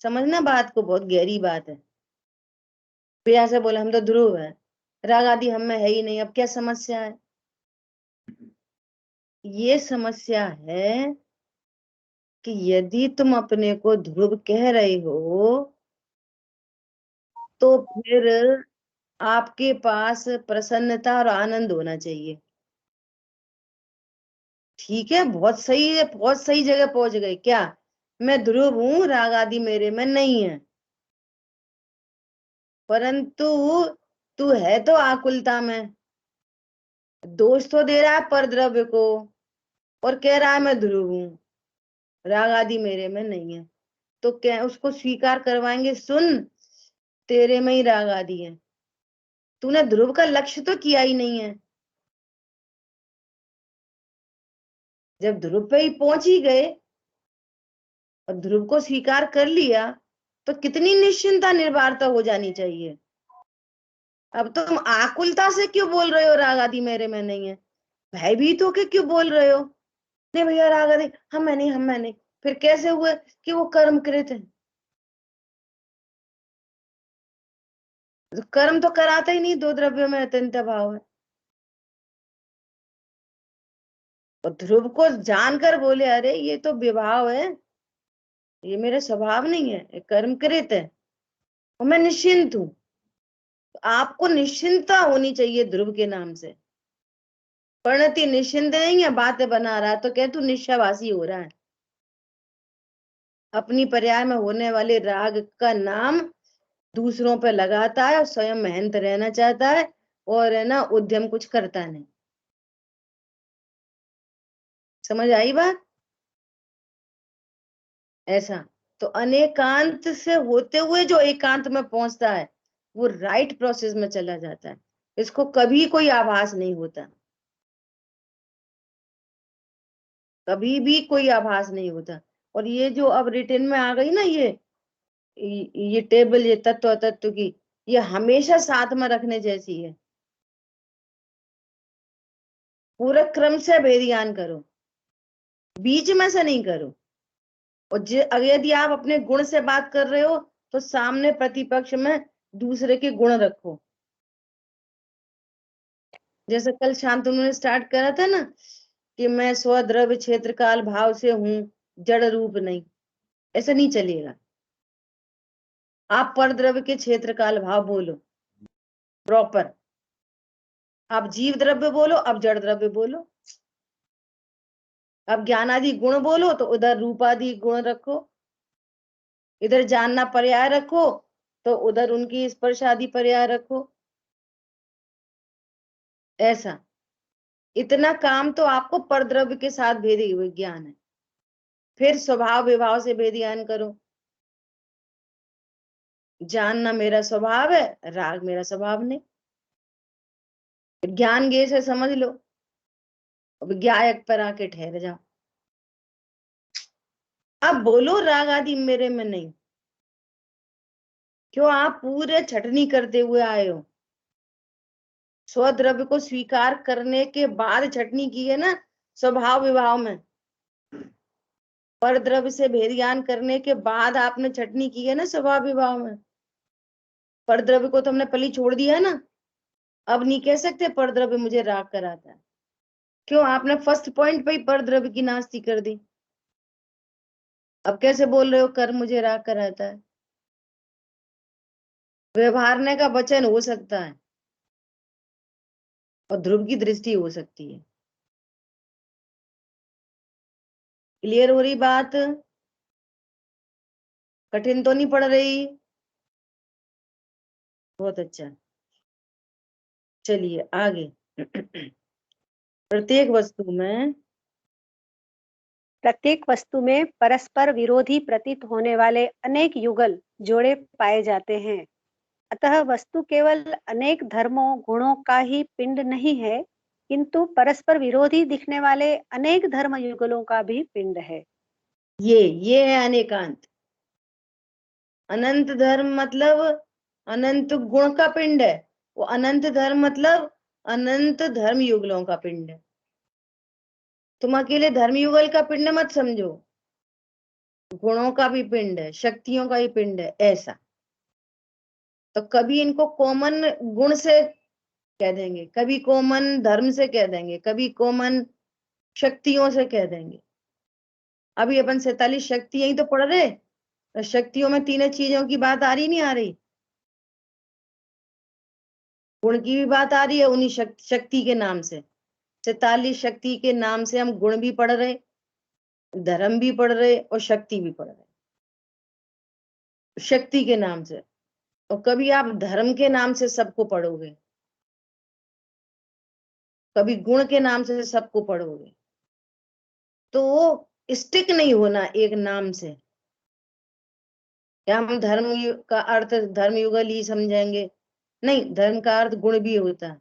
समझना बात को, बहुत गहरी बात है। भैया से बोले हम तो ध्रुव है, राग आदि हम में है ही नहीं, अब क्या समस्या है? ये समस्या है कि यदि तुम अपने को ध्रुव कह रहे हो, तो फिर आपके पास प्रसन्नता और आनंद होना चाहिए। ठीक है, बहुत सही है, बहुत सही जगह पहुंच गए। क्या मैं ध्रुव हूं, राग आदि मेरे में नहीं है, परंतु तू है तो आकुलता में, दोष तो दे रहा है पर द्रव्य को, और कह रहा है मैं ध्रुव हूं, राग आदि मेरे में नहीं है। तो क्या उसको स्वीकार करवाएंगे? सुन, तेरे में ही राग आदि है, तूने ध्रुव का लक्ष्य तो किया ही नहीं है। जब ध्रुव पे ही पहुंच ही गए और ध्रुव को स्वीकार कर लिया, तो कितनी निश्चिंता निर्भरता हो जानी चाहिए। अब तुम आकुलता से क्यों बोल रहे हो राग आदि मेरे में नहीं है? भयभीत होके क्यों बोल रहे हो? नहीं भैया राग आदि हम में नहीं, हम में नहीं। फिर कैसे हुए कि वो कर्मकृत है? तो कर्म तो कराता ही नहीं, दो द्रव्यों में अत्यंत भाव है। और ध्रुव को जानकर बोले अरे ये तो विभाव है, ये मेरा स्वभाव नहीं है, ये कर्मकृत है, और मैं निश्चिंत हूं। तो आपको निश्चिंतता होनी चाहिए ध्रुव के नाम से। परिणति निश्चिंत नहीं है, बातें बना रहा है, तो कह तू निश्चयवासी हो रहा है। अपनी पर्याय में होने वाले राग का नाम दूसरों पे लगाता है और स्वयं मेहनत रहना चाहता है, और है ना उद्यम कुछ करता नहीं। समझ आई बात? ऐसा तो अनेकांत से होते हुए जो एकांत में पहुंचता है, वो राइट प्रोसेस में चला जाता है। इसको कभी कोई आभास नहीं होता, कभी भी कोई आभास नहीं होता। और ये जो अब रिटर्न में आ गई ना, ये टेबल, ये तत्व तत्व की, ये हमेशा साथ में रखने जैसी है। पूरा क्रम से भेदियान करो, बीच में से नहीं करो। और अगर यदि आप अपने गुण से बात कर रहे हो, तो सामने प्रतिपक्ष में दूसरे के गुण रखो। जैसे कल शाम तुमने स्टार्ट करा था ना कि मैं स्वद्रव्य क्षेत्र काल भाव से हूं, जड़ रूप नहीं, ऐसा नहीं चलेगा। आप पर द्रव्य के क्षेत्र काल भाव बोलो प्रॉपर, आप जीव द्रव्य बोलो, अब जड़ द्रव्य बोलो, अब ज्ञान आदि गुण बोलो, तो उधर रूप आदि गुण रखो, इधर जानना पर्याय रखो, तो उधर उनकी स्पर्श आदि पर्याय रखो। ऐसा इतना काम तो आपको परद्रव्य के साथ भेदी विज्ञान है। फिर स्वभाव विभाव से भेदियान करो। जानना मेरा स्वभाव है, राग मेरा स्वभाव नहीं। ज्ञान गे से समझ लो, अब ज्ञायक पर आके ठहर जाओ। अब बोलो राग आदि मेरे में नहीं, क्यों आप पूरे छटनी करते हुए आए हो? स्वद्रव्य को स्वीकार करने के बाद छटनी की है ना स्वभाव विभाव में। पर द्रव्य से भेद ज्ञान करने के बाद आपने छटनी की है ना स्वभाव विभाव में। पर द्रव्य को तो हमने पली छोड़ दिया है ना। अब नहीं कह सकते पर द्रव्य मुझे राग कराता है। क्यों आपने फर्स्ट पॉइंट पे ही पर द्रव्य की नास्ती कर दी। अब कैसे बोल रहे हो कर मुझे राग कराता है? व्यवहारने का वचन हो सकता है और ध्रुव की दृष्टि हो सकती है। क्लियर हो रही बात? कठिन तो नहीं पड़ रही? बहुत अच्छा, चलिए आगे। प्रत्येक वस्तु में परस्पर विरोधी प्रतीत होने वाले अनेक युगल जोड़े पाए जाते हैं। अतः वस्तु केवल अनेक धर्मों गुणों का ही पिंड नहीं है, किंतु परस्पर विरोधी दिखने वाले अनेक धर्म युगलों का भी पिंड है। ये है अनेकांत। अनंत धर्म मतलब अनंत गुण का पिंड है। वो अनंत धर्म मतलब अनंत धर्म युगलों का पिंड है। तुम अकेले धर्म युगल का पिंड मत समझो, गुणों का भी पिंड है, शक्तियों का भी पिंड है ऐसा। तो कभी इनको कॉमन गुण से कह देंगे, कभी कॉमन धर्म से कह देंगे, कभी कॉमन शक्तियों से कह देंगे। अभी अपन 47 शक्तियां ही तो पढ़ रहे, तो शक्तियों में तीनों चीजों की बात आ रही नहीं आ रही? गुण की भी बात आ रही है उन्हीं शक्ति के नाम से। 47 शक्ति के नाम से हम गुण भी पढ़ रहे, धर्म भी पढ़ रहे और शक्ति भी पढ़ रहे, शक्ति के नाम से। और कभी आप धर्म के नाम से सबको पढ़ोगे, कभी गुण के नाम से सबको पढ़ोगे, तो स्टिक नहीं होना एक नाम से। क्या हम धर्म का अर्थ धर्म युगल ही समझेंगे? नहीं, धर्म का अर्थ गुण भी होता है।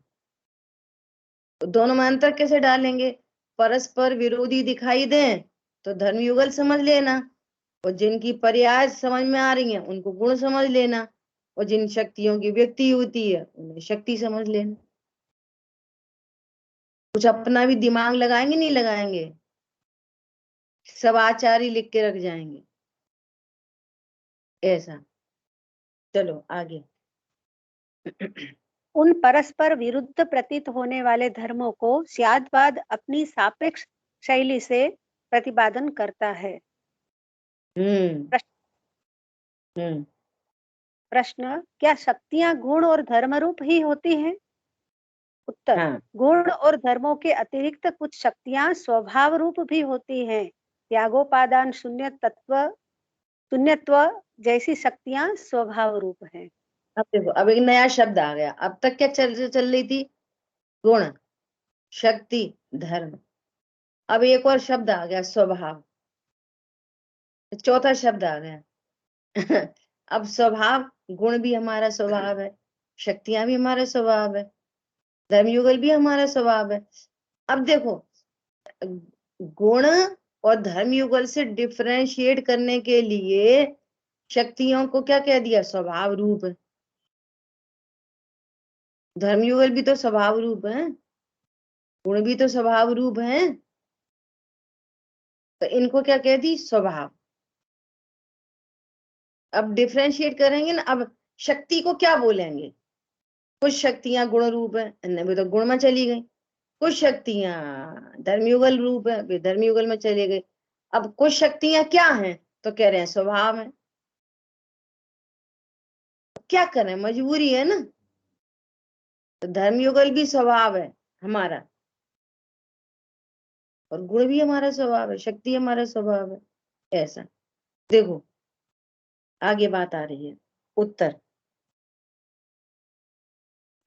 तो दोनों में अंतर कैसे डालेंगे? परस्पर विरोधी दिखाई दें तो धर्म युगल समझ लेना, और जिनकी पर्याय समझ में आ रही है उनको गुण समझ लेना, और जिन शक्तियों की व्यक्ति होती है उन्हें शक्ति समझ लेना। कुछ अपना भी दिमाग लगाएंगे नहीं लगाएंगे? सब आचार्य लिख के रख जाएंगे ऐसा। चलो आगे। उन परस्पर विरुद्ध प्रतीत होने वाले धर्मों को स्यादवाद अपनी सापेक्ष शैली से प्रतिपादन करता है। हम्म हम्म प्रश्न, क्या शक्तियां गुण और धर्म रूप ही होती हैं? उत्तर, हाँ गुण और धर्मों के अतिरिक्त कुछ शक्तियां स्वभाव रूप भी होती हैं। त्यागोपादान शून्यत्व जैसी शक्तियां स्वभाव रूप हैं। अब देखो, अब एक नया शब्द आ गया। अब तक क्या चल रही थी? गुण, शक्ति, धर्म। अब एक और शब्द आ गया, स्वभाव। चौथा शब्द आ गया। अब स्वभाव, गुण भी हमारा स्वभाव है, शक्तियां भी हमारा स्वभाव है, धर्मयुगल भी हमारा स्वभाव है। अब देखो, गुण और धर्मयुगल से डिफरेंशिएट करने के लिए शक्तियों को क्या कह दिया? स्वभाव रूप है। धर्मयुगल भी तो स्वभाव रूप है, गुण भी तो स्वभाव रूप है, तो इनको क्या कह दी? स्वभाव। अब डिफरेंशिएट करेंगे ना, अब शक्ति को क्या बोलेंगे? कुछ शक्तियां गुण रूप है, इनमें भी तो गुण में चली गई। कुछ शक्तियां धर्मयुगल रूप है, वे धर्मयुगल में चले गए। अब कुछ शक्तियां क्या हैं? तो कह रहे हैं स्वभाव है। क्या करें, मजबूरी है ना। तो धर्मयुगल भी स्वभाव है हमारा, और गुण भी हमारा स्वभाव है, शक्ति हमारा स्वभाव है ऐसा। देखो आगे बात आ रही है। उत्तर,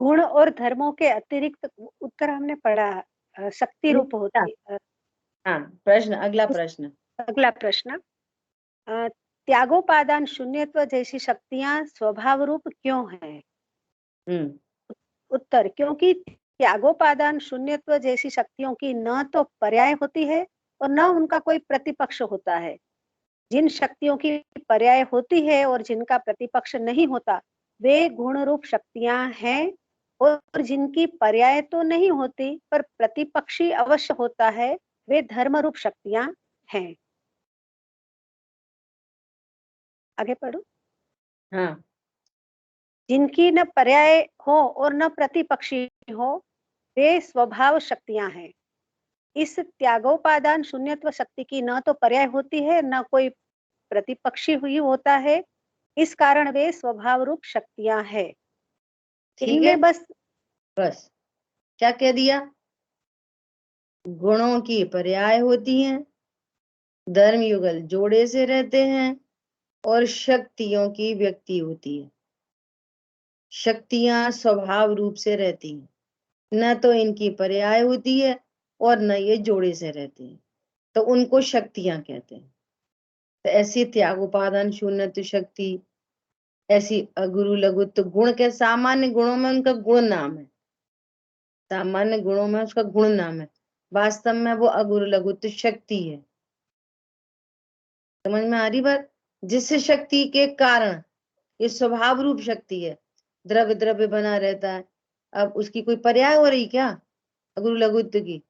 गुण और धर्मों के अतिरिक्त, उत्तर हमने पढ़ा, शक्ति रूप होती है। हाँ, प्रश्न, अगला प्रश्न। अगला प्रश्न, त्यागोपादान शून्यत्व जैसी शक्तियां स्वभाव रूप क्यों हैं? उत्तर, क्योंकि त्यागोपादान शून्यत्व जैसी शक्तियों की न तो पर्याय होती है और न उनका कोई प्रतिपक्ष होता है। जिन शक्तियों की पर्याय होती है और जिनका प्रतिपक्ष नहीं होता, वे गुण रूप शक्तियां हैं, और जिनकी पर्याय तो नहीं होती पर प्रतिपक्षी अवश्य होता है, वे धर्म रूप शक्तियां हैं। आगे पढ़ो। हाँ, जिनकी न पर्याय हो और न प्रतिपक्षी हो, वे स्वभाव शक्तियां हैं। इस त्यागोपादान शून्यत्व शक्ति की न तो पर्याय होती है, न कोई प्रतिपक्षी हुई होता है, इस कारण वे स्वभाव रूप शक्तियां हैं। ठीक है। इनमें बस क्या कह दिया? गुणों की पर्याय होती हैं, धर्म युगल जोड़े से रहते हैं, और शक्तियों की व्यक्ति होती है। शक्तियां स्वभाव रूप से रहती हैं, न तो इनकी पर्याय होती है और न ये जोड़े से रहती हैं, तो उनको शक्तियां कहते हैं। तो ऐसी त्याग उपादान शून्यत्व शक्ति, ऐसी अगुरु लघुत्व गुण के सामान्य गुणों में उनका गुण नाम है, सामान्य गुणों में उसका गुण नाम है, वास्तव में वो अगुरु लघुत्व शक्ति है। समझ में आ रही बात? जिस शक्ति के कारण ये स्वभाव रूप शक्ति है, द्रव्य द्रव्य बना रहता है। अब उसकी कोई पर्याय हो रही क्या? अगुरु लघुत्व की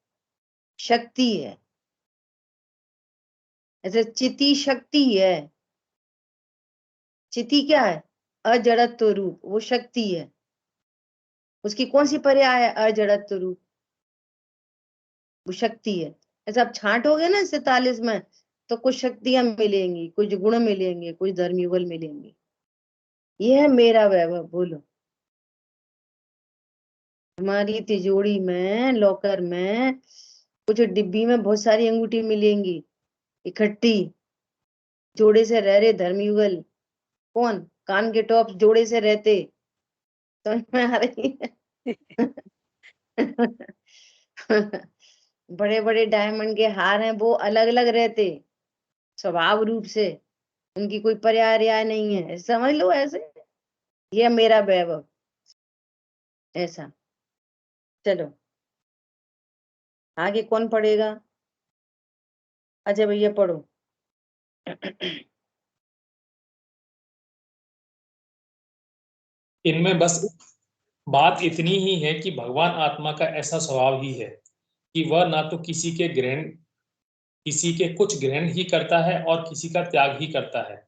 शक्ति है। ऐसे चिति शक्ति है। चिति क्या है? अजड़त्व रूप, वो शक्ति है। उसकी कौन सी पर्याय है? अजड़त्व रूप, वो शक्ति है। ऐसा आप छांटोगे ना 47 में, तो कुछ शक्तियां मिलेंगी, कुछ गुण मिलेंगे, कुछ धर्मयुगल मिलेंगे। ये है मेरा वैभव। बोलो। हमारी तिजोरी में, लॉकर में, कुछ डिब्बी में बहुत सारी अंगूठी मिलेंगी इकट्ठी, जोड़े से रह रहे धर्मयुगल। कौन? कान के टॉप जोड़े से रहते। समझ में आ रही है? बड़े बड़े डायमंड के हार हैं, वो अलग अलग रहते स्वभाव रूप से, उनकी कोई पर्याय नहीं है। समझ लो ऐसे, ये मेरा वैभव ऐसा। चलो आगे कौन पढ़ेगा? अच्छा भैया पढ़ो। इनमें बस बात इतनी ही है कि भगवान आत्मा का ऐसा स्वभाव ही है कि वह ना तो किसी के कुछ ग्रहण ही करता है और किसी का त्याग ही करता है।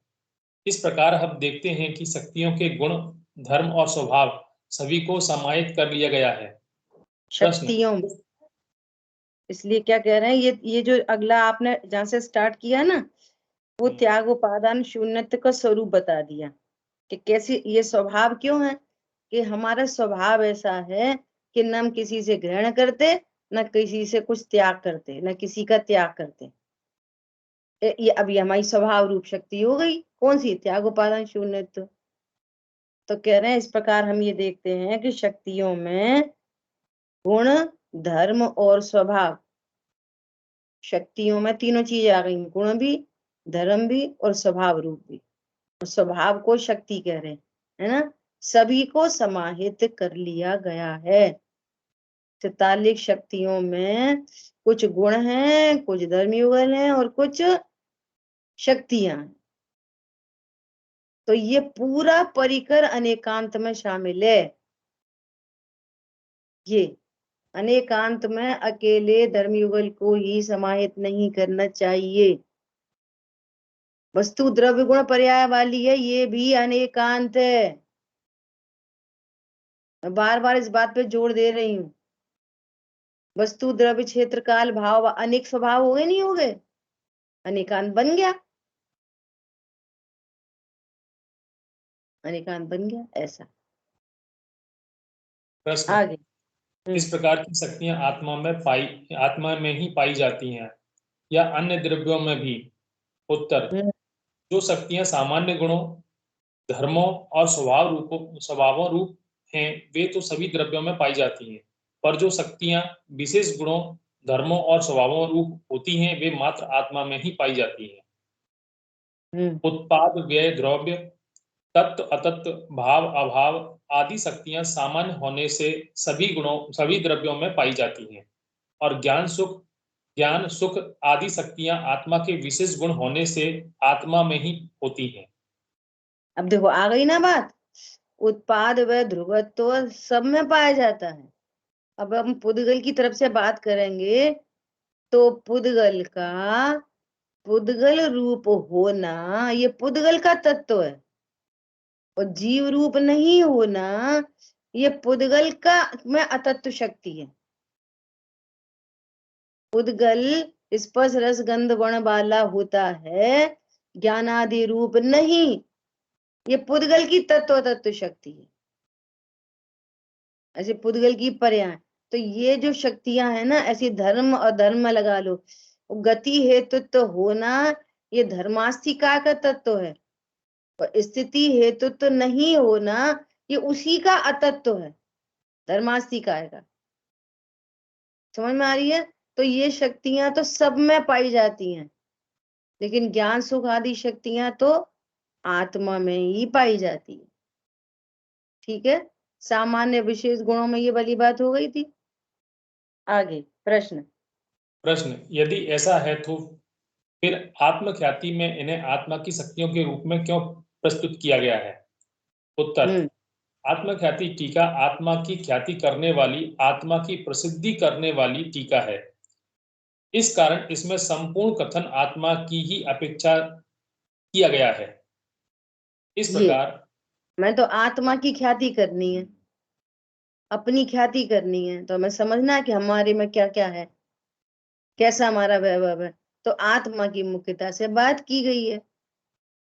इस प्रकार हम देखते हैं कि शक्तियों के गुण, धर्म और स्वभाव सभी को समाहित कर लिया गया है। शक्तियों, इसलिए क्या कह रहे हैं, ये जो अगला आपने जहां से स्टार्ट किया ना, वो त्याग उपादान शून्यत्व का स्वरूप बता दिया कि कैसे ये स्वभाव क्यों है। कि हमारा स्वभाव ऐसा है कि न हम किसी से ग्रहण करते, न किसी से कुछ त्याग करते, न किसी का त्याग करते। ये अभी हमारी स्वभाव रूप शक्ति हो गई। कौन सी? त्याग उपादान शून्यत्व। तो कह रहे हैं इस प्रकार हम ये देखते हैं कि शक्तियों में गुण, धर्म और स्वभाव, शक्तियों में तीनों चीजें आ गई, गुण भी, धर्म भी और स्वभाव रूप भी। और स्वभाव को शक्ति कह रहे हैं, है ना? सभी को समाहित कर लिया गया है। 44 शक्तियों में कुछ गुण हैं, कुछ धर्मयुगल हैं और कुछ शक्तियां हैं। तो ये पूरा परिकर अनेकांत में शामिल है। ये अनेकांत में अकेले धर्मयुगल को ही समाहित नहीं करना चाहिए। वस्तु द्रव्य गुण पर्याय वाली है, ये भी अनेकांत है। मैं बार बार इस बात पे जोर दे रही हूँ। वस्तु द्रव्य क्षेत्र काल भाव अनेक स्वभाव हो गए, नहीं हो गए? अनेकांत बन गया, अनेकांत बन गया ऐसा। प्रश्न, आगे इस प्रकार की शक्तियां आत्मा में ही पाई जाती हैं या अन्य द्रव्यों में भी? उत्तर, जो शक्तियां सामान्य गुणों, धर्मों और स्वभावों रूप हैं, वे तो सभी द्रव्यों में पाई जाती हैं, पर जो शक्तियां विशेष गुणों, धर्मों और स्वभावों रूप होती हैं, वे मात्र आत्मा में ही पाई जाती हैं। उत्पाद, व्यय, द्रव्य, तत्व, अतत्व, भाव, अभाव आदि शक्तियां सामान्य होने से सभी द्रव्यों में पाई जाती हैं, और ज्ञान, सुख, ज्ञान, सुख आदि शक्तियां आत्मा के विशेष गुण होने से आत्मा में ही होती हैं। अब देखो आ गई ना बात, उत्पाद व ध्रुवत्व सब में पाया जाता है। अब हम पुद्गल की तरफ से बात करेंगे तो पुद्गल का पुद्गल रूप होना ये पुद्गल का तत्व है, और जीव रूप नहीं होना ये पुद्गल का में अतत्व शक्ति है। पुद्गल स्पर्श रस गंध वर्ण वाला होता है, ज्ञानादि रूप नहीं, ये पुद्गल की तत्व शक्ति है। ऐसे पुद्गल की पर्याय तो ये जो शक्तियां है ना, ऐसी धर्म और धर्म लगा लो, गति हेतु तो होना ये धर्मास्तिका का तत्व है, और स्थिति हेतु तो नहीं होना ये उसी का अतत्व है, धर्मास्तिका का। समझ में आ रही है? तो ये शक्तियां तो सब में पाई जाती हैं, लेकिन ज्ञान सुख आदि शक्तियां तो आत्मा में ही पाई जाती है। ठीक है, सामान्य विशेष गुणों में ये वाली बात हो गई थी। आगे प्रश्न। यदि ऐसा है तो फिर आत्मख्याति में इन्हें आत्मा की शक्तियों के रूप में क्यों प्रस्तुत किया गया है? उत्तर, आत्मख्याति टीका आत्मा की ख्याति करने वाली, आत्मा की प्रसिद्धि करने वाली टीका है। इस कारण इसमें संपूर्ण कथन आत्मा की ही अपेक्षा किया गया है। इस प्रकार मैं तो आत्मा की ख्याति करनी है, अपनी ख्याति करनी है, तो हमें समझना है कि हमारे में क्या क्या है, कैसा हमारा वैभव है। तो आत्मा की मुख्यता से बात की गई है,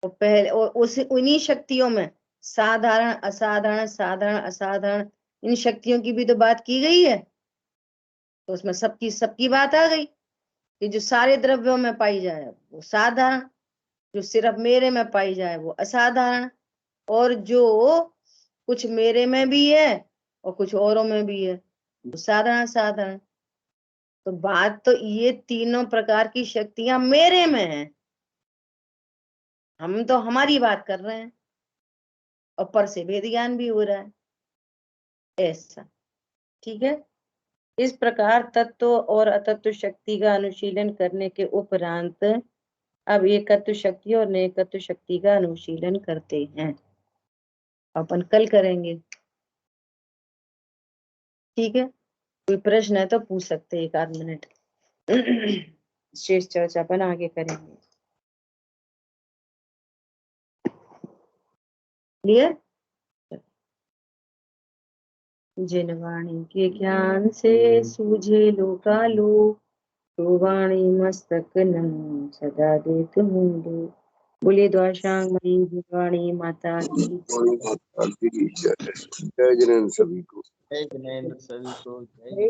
और पहले और उस उन्हीं शक्तियों में साधारण असाधारण साधारण असाधारण इन शक्तियों की भी तो बात की गई है। तो उसमें सबकी बात आ गई कि जो सारे द्रव्यों में पाई जाए वो साधारण, जो सिर्फ मेरे में पाई जाए वो असाधारण, और जो कुछ मेरे में भी है और कुछ औरों में भी है वो साधारण साधारण। तो बात तो ये तीनों प्रकार की शक्तियां मेरे में है, हम तो हमारी बात कर रहे हैं, और पर से भेद ज्ञान भी हो रहा है ऐसा। ठीक है, इस प्रकार तत्व और अतत्व शक्ति का अनुशीलन करने के उपरांत अब एकत्व शक्ति और नेकत्व शक्ति का अनुशीलन करते हैं, अपन कल करेंगे। ठीक है, कोई प्रश्न है तो पूछ सकते हैं, 1 आध मिनट शेष चर्चा अपन आगे करेंगे। क्लियर? जिन वाणी के ज्ञान से सूझे लोकालोक, तो वाणी मस्तक नमो सदा देत मुंडे। बोलिए द्वारशांग मणि वाणी माता की जय जिनेन्द्र सभी को। जय जिनेन्द्र सभी को। जय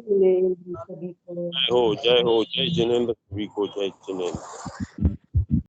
सभी को। जय हो जय जिनेन्द्र सभी को। जय जिनेन्द्र।